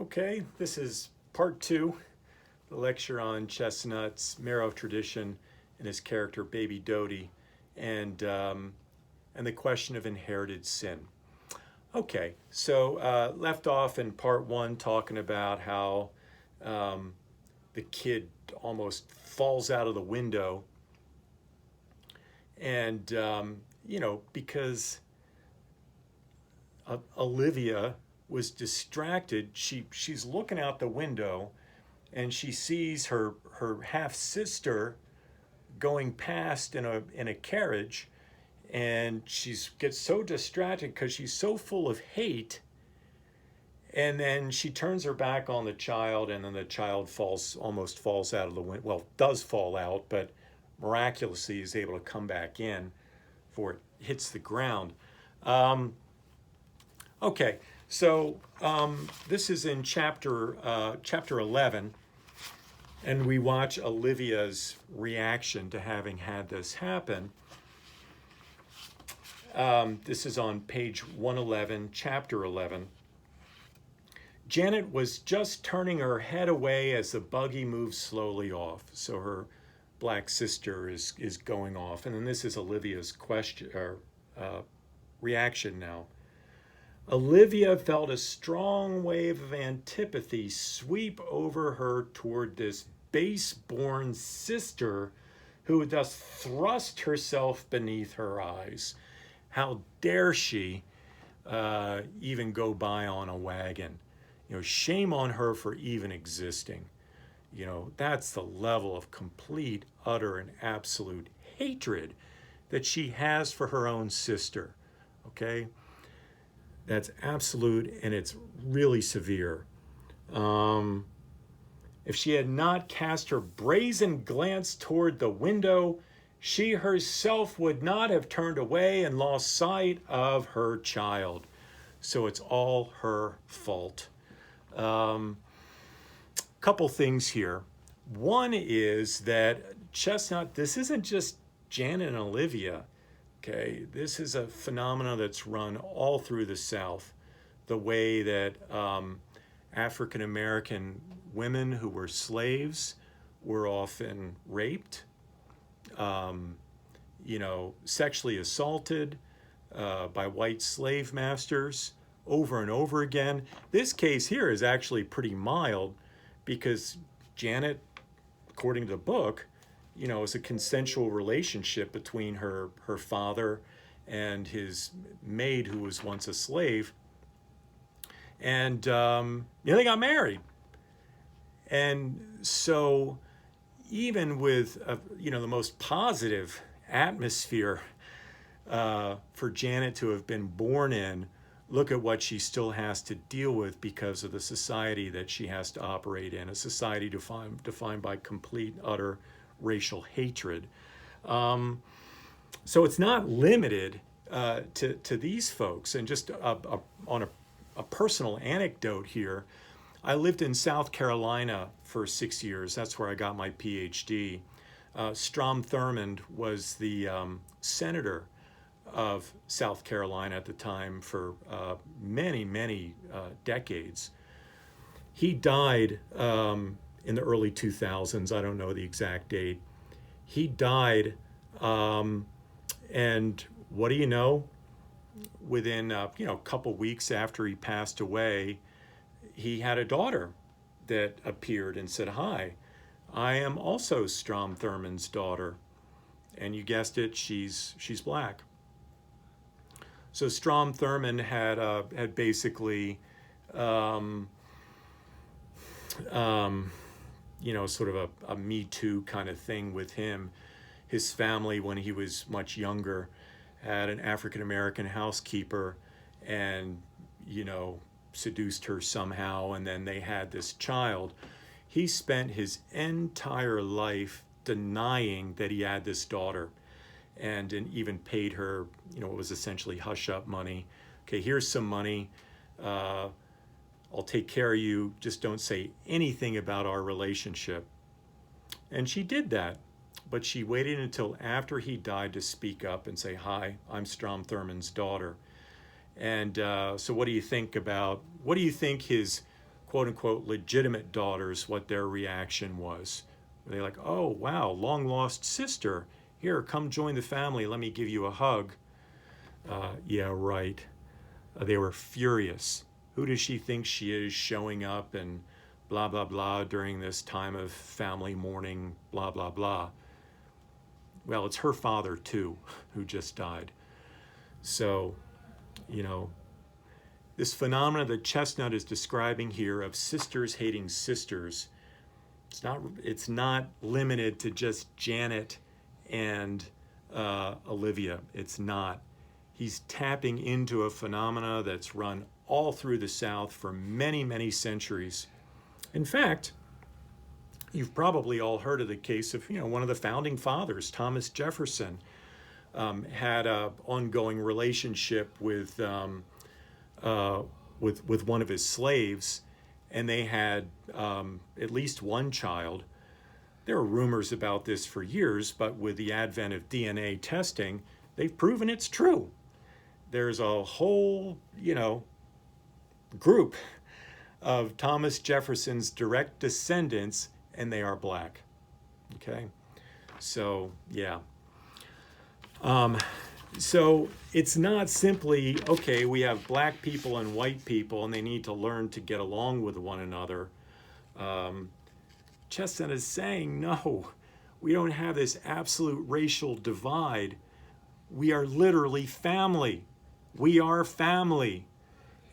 Okay, this is part two, the lecture on Chesnutt's marrow tradition and his character Baby Dodie, and the question of inherited sin. Okay, so left off in part one talking about how the kid almost falls out of the window, and because Olivia was distracted. She's looking out the window, and she sees her half sister going past in a carriage, and she gets so distracted because she's so full of hate. And then she turns her back on the child, and then the child almost falls out of the window. Well, does fall out, but miraculously is able to come back in before it hits the ground. Okay, so this is in chapter 11, and we watch Olivia's reaction to having had this happen. This is on page 111, chapter 11. Janet was just turning her head away as the buggy moved slowly off. So her black sister is going off, and then this is Olivia's reaction now. Olivia felt a strong wave of antipathy sweep over her toward this base-born sister who thus thrust herself beneath her eyes. How dare she even go by on a wagon? Shame on her for even existing. That's the level of complete, utter, and absolute hatred that she has for her own sister, okay? That's absolute, and it's really severe. If she had not cast her brazen glance toward the window, she herself would not have turned away and lost sight of her child. So it's all her fault. Couple things here. One is that Chesnutt, this isn't just Janet and Olivia. Okay, this is a phenomenon that's run all through the South, the way that African American women who were slaves were often raped, sexually assaulted by white slave masters over and over again. This case here is actually pretty mild because Janet, according to the book, it's a consensual relationship between her father and his maid who was once a slave. And, they got married. And so even with, the most positive atmosphere for Janet to have been born in, look at what she still has to deal with because of the society that she has to operate in, a society defined by complete, utter racial hatred. So it's not limited to these folks. And just on a personal anecdote here, I lived in South Carolina for 6 years. That's where I got my PhD. Strom Thurmond was the senator of South Carolina at the time for many, many decades. He died in the early 2000s. I don't know the exact date. He died, and what do you know? Within a couple weeks after he passed away, he had a daughter that appeared and said, "Hi, I am also Strom Thurmond's daughter," and you guessed it, she's black. So Strom Thurmond had basically sort of a Me Too kind of thing with him. His family, when he was much younger, had an African American housekeeper and, seduced her somehow, and then they had this child. He spent his entire life denying that he had this daughter and even paid her, what was essentially hush-up money. Okay, here's some money. I'll take care of you. Just don't say anything about our relationship. And she did that, but she waited until after he died to speak up and say, "Hi, I'm Strom Thurmond's daughter." And so what do you think his quote unquote legitimate daughters what their reaction was. They're like, oh, wow, long lost sister. Here, come join the family. Let me give you a hug. Yeah, right. They were furious. Who does she think she is, showing up and blah, blah, blah during this time of family mourning, blah, blah, blah. Well, it's her father, too, who just died. So, you know, this phenomena that Chesnutt is describing here of sisters hating sisters, it's not limited to just Janet and Olivia. It's not. He's tapping into a phenomena that's run all through the South for many, many centuries. In fact, you've probably all heard of the case of, one of the founding fathers, Thomas Jefferson, had an ongoing relationship with one of his slaves, and they had at least one child. There are rumors about this for years, but with the advent of DNA testing, they've proven it's true. There's a whole, group of Thomas Jefferson's direct descendants, and they are black. Okay? So, yeah. So it's not simply, okay, we have black people and white people, and they need to learn to get along with one another. Chesnutt is saying, no, we don't have this absolute racial divide. We are literally family. We are family.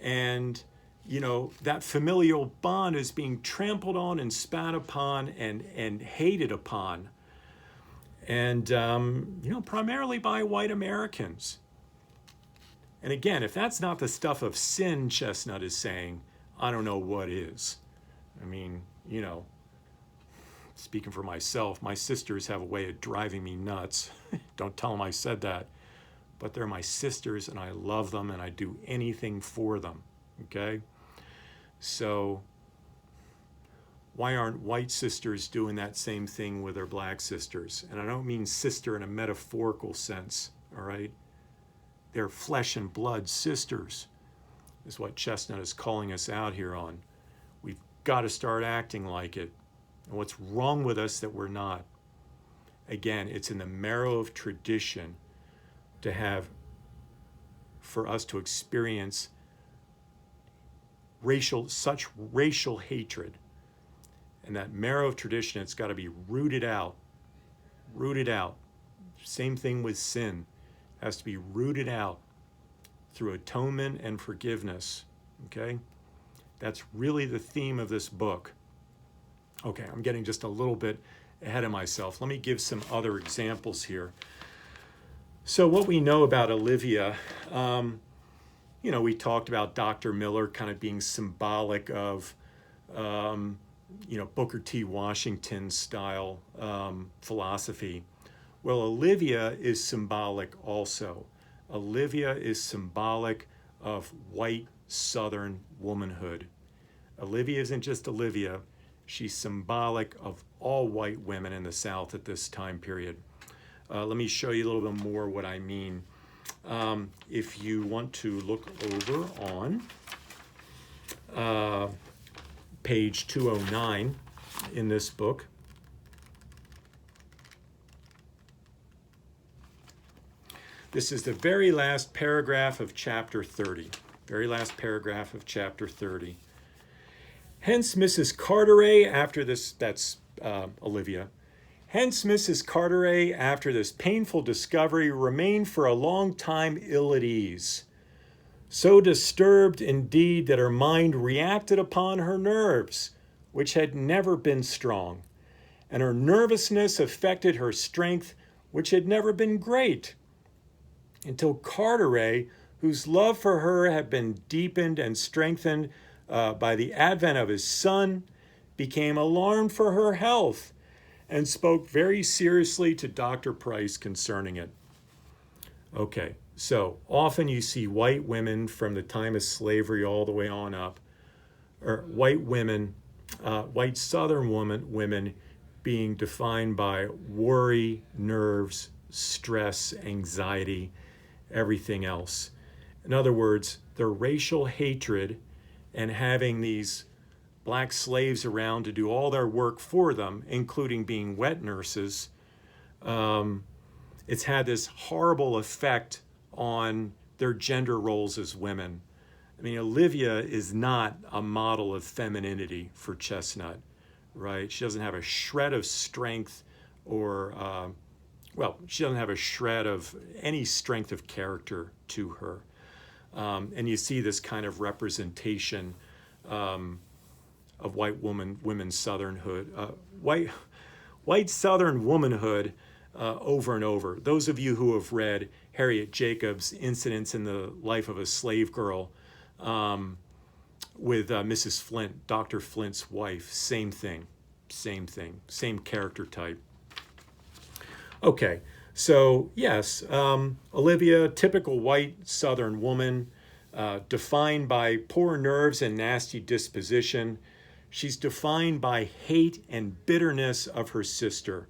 And, that familial bond is being trampled on and spat upon and hated upon. And, primarily by white Americans. And again, if that's not the stuff of sin, Chesnutt is saying, I don't know what is. I mean, speaking for myself, my sisters have a way of driving me nuts. Don't tell them I said that. But they're my sisters, and I love them, and I do anything for them. Okay? So why aren't white sisters doing that same thing with their black sisters? And I don't mean sister in a metaphorical sense, all right? They're flesh and blood sisters, is what Chesnutt is calling us out here on. We've got to start acting like it. And what's wrong with us that we're not? Again, it's in the marrow of tradition for us to experience such racial hatred. And that marrow of tradition, it's got to be rooted out. Rooted out. Same thing with sin. It has to be rooted out through atonement and forgiveness. Okay? That's really the theme of this book. Okay, I'm getting just a little bit ahead of myself. Let me give some other examples here. So what we know about Olivia, we talked about Dr. Miller kind of being symbolic of Booker T. Washington style philosophy. Well, Olivia is symbolic also. Olivia is symbolic of white Southern womanhood. Olivia isn't just Olivia. She's symbolic of all white women in the South at this time period. Let me show you a little bit more what I mean. If you want to look over on page 209 in this book. This is the very last paragraph of chapter 30. Very last paragraph of chapter 30. Hence, Mrs. Carteret, after this, that's Olivia. Hence, Mrs. Carteret, after this painful discovery, remained for a long time ill at ease. So disturbed, indeed, that her mind reacted upon her nerves, which had never been strong, and her nervousness affected her strength, which had never been great, until Carteret, whose love for her had been deepened and strengthened by the advent of his son, became alarmed for her health and spoke very seriously to Dr. Price concerning it. Okay, so often you see white women from the time of slavery all the way on up, or white women, white Southern women being defined by worry, nerves, stress, anxiety, everything else. In other words, their racial hatred and having these black slaves around to do all their work for them, including being wet nurses, it's had this horrible effect on their gender roles as women. I mean, Olivia is not a model of femininity for Chesnutt, right? She doesn't have a shred of strength or, she doesn't have a shred of any strength of character to her. And you see this kind of representation of women's southernhood, white Southern womanhood over and over. Those of you who have read Harriet Jacobs' Incidents in the Life of a Slave Girl with Mrs. Flint, Dr. Flint's wife, same thing, same character type. Okay, so yes, Olivia, typical white Southern woman, defined by poor nerves and nasty disposition. She's defined by hate and bitterness of her sister,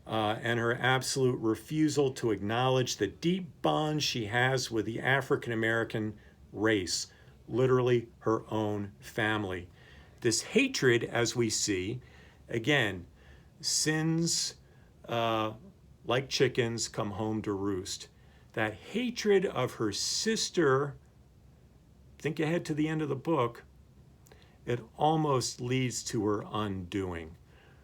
and her absolute refusal to acknowledge the deep bond she has with the African American race, literally her own family. This hatred, as we see, again, sins like chickens come home to roost. That hatred of her sister, think ahead to the end of the book, it almost leads to her undoing.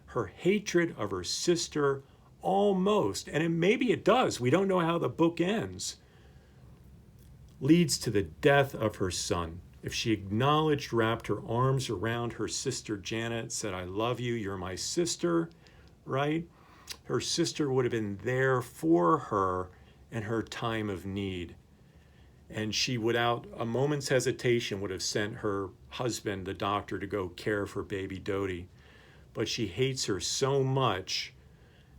Her hatred of her sister almost, and maybe it does, we don't know how the book ends, leads to the death of her son. If she acknowledged, wrapped her arms around her sister Janet, said, "I love you, you're my sister," right? Her sister would have been there for her in her time of need. And she, without a moment's hesitation, would have sent her husband, the doctor, to go care for baby Dodie. But she hates her so much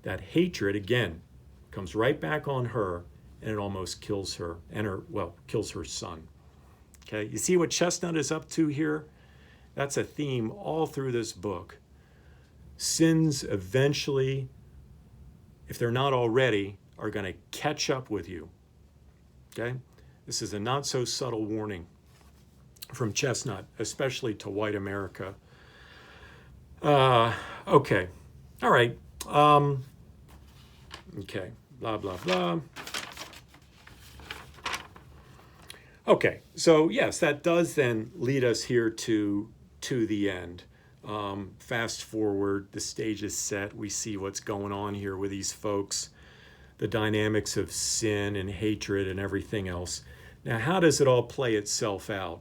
that hatred, again, comes right back on her, and it almost kills her, and kills her son. Okay, you see what Chesnutt is up to here? That's a theme all through this book. Sins eventually, if they're not already, are going to catch up with you. Okay? This is a not so subtle warning from Chesnutt, especially to white America. Okay. All right. Okay. Blah, blah, blah. Okay. So, yes, that does then lead us here to the end. Fast forward, the stage is set. We see what's going on here with these folks, the dynamics of sin and hatred and everything else. Now, how does it all play itself out?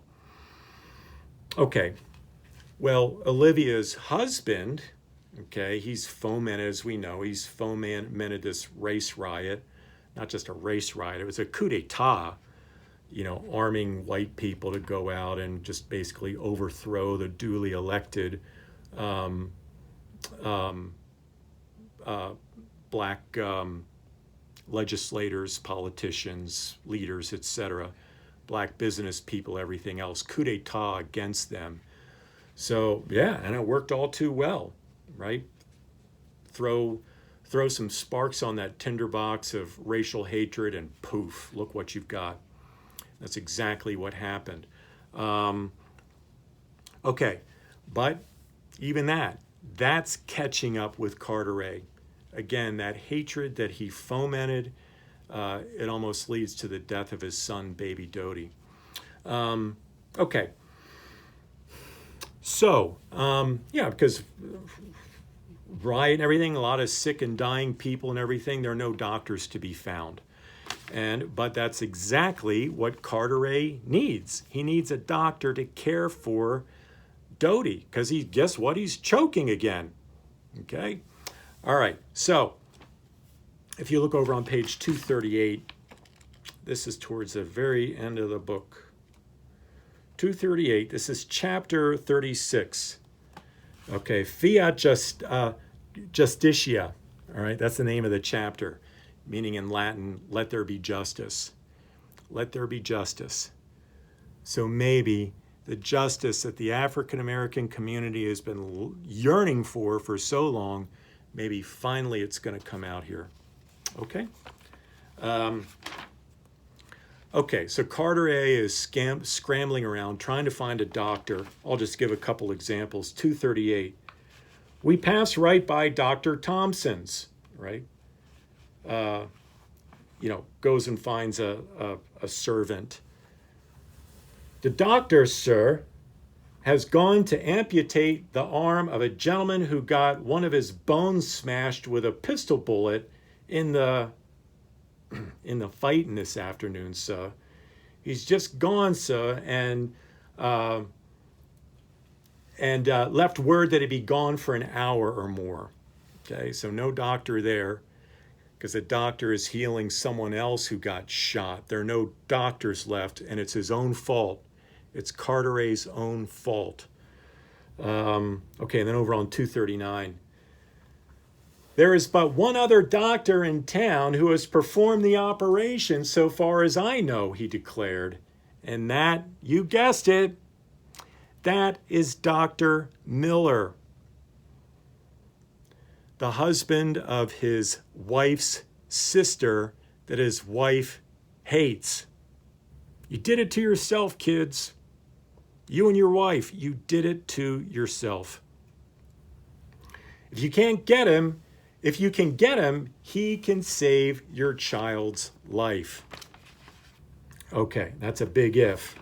Okay, well, Olivia's husband, okay, he's fomented, as we know, he's fomented this race riot, not just a race riot, it was a coup d'etat, arming white people to go out and just basically overthrow the duly elected black legislators, politicians, leaders, etc., black business people, everything else, coup d'etat against them. So, yeah, and it worked all too well, right? Throw some sparks on that tinderbox of racial hatred and poof, look what you've got. That's exactly what happened. Okay, but even that's catching up with Carteret. Again, that hatred that he fomented, it almost leads to the death of his son, baby Dodie. Okay. So, because riot and everything, a lot of sick and dying people and everything, there are no doctors to be found. But that's exactly what Carteret needs. He needs a doctor to care for Dodie, because guess what? He's choking again. Okay? All right, so if you look over on page 238, this is towards the very end of the book. 238, this is chapter 36. Okay, Fiat Justitia, all right, that's the name of the chapter, meaning in Latin, let there be justice. Let there be justice. So maybe the justice that the African American community has been yearning for so long, maybe finally it's going to come out here. Okay? Okay, so Carter A is scrambling around trying to find a doctor. I'll just give a couple examples. 238. We pass right by Dr. Thompson's, right? Goes and finds a servant. The doctor, sir, has gone to amputate the arm of a gentleman who got one of his bones smashed with a pistol bullet in the fighting this afternoon, sir. He's just gone, sir, and left word that he'd be gone for an hour or more. Okay, so no doctor there, because the doctor is healing someone else who got shot. There are no doctors left, and it's his own fault. It's Carter A's own fault. Okay, and then over on 239. There is but one other doctor in town who has performed the operation so far as I know, he declared. And that, you guessed it, that is Dr. Miller, the husband of his wife's sister that his wife hates. You did it to yourself, kids. You and your wife, you did it to yourself. If you can get him, he can save your child's life. Okay, that's a big if.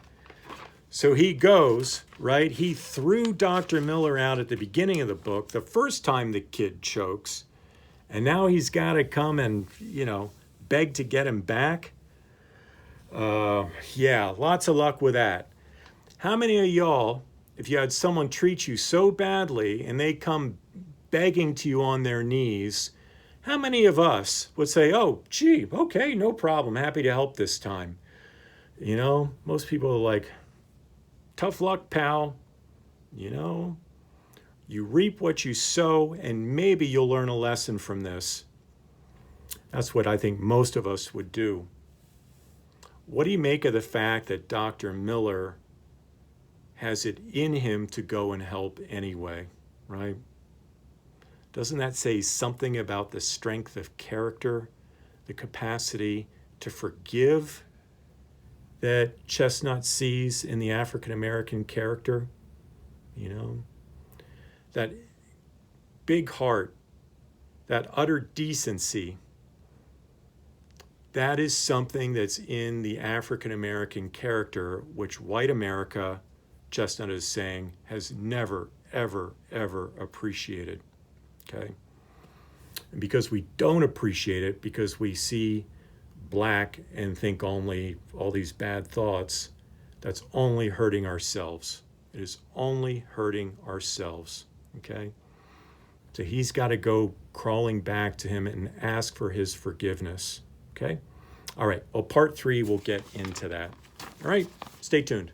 So he goes, right? He threw Dr. Miller out at the beginning of the book, the first time the kid chokes, and now he's got to come and, beg to get him back. Yeah, lots of luck with that. How many of y'all, if you had someone treat you so badly and they come begging to you on their knees, how many of us would say, oh, gee, okay, no problem, happy to help this time? Most people are like, tough luck, pal. You reap what you sow, and maybe you'll learn a lesson from this. That's what I think most of us would do. What do you make of the fact that Dr. Miller has it in him to go and help anyway, right? Doesn't that say something about the strength of character, the capacity to forgive that Chesnutt sees in the African American character? That big heart, that utter decency, that is something that's in the African American character, which white America, Chesnutt is saying, has never, ever, ever appreciated. Okay? And because we don't appreciate it, because we see black and think only all these bad thoughts, that's only hurting ourselves. It is only hurting ourselves. Okay? So he's got to go crawling back to him and ask for his forgiveness. Okay? All right. Well, part 3, we'll get into that. All right. Stay tuned.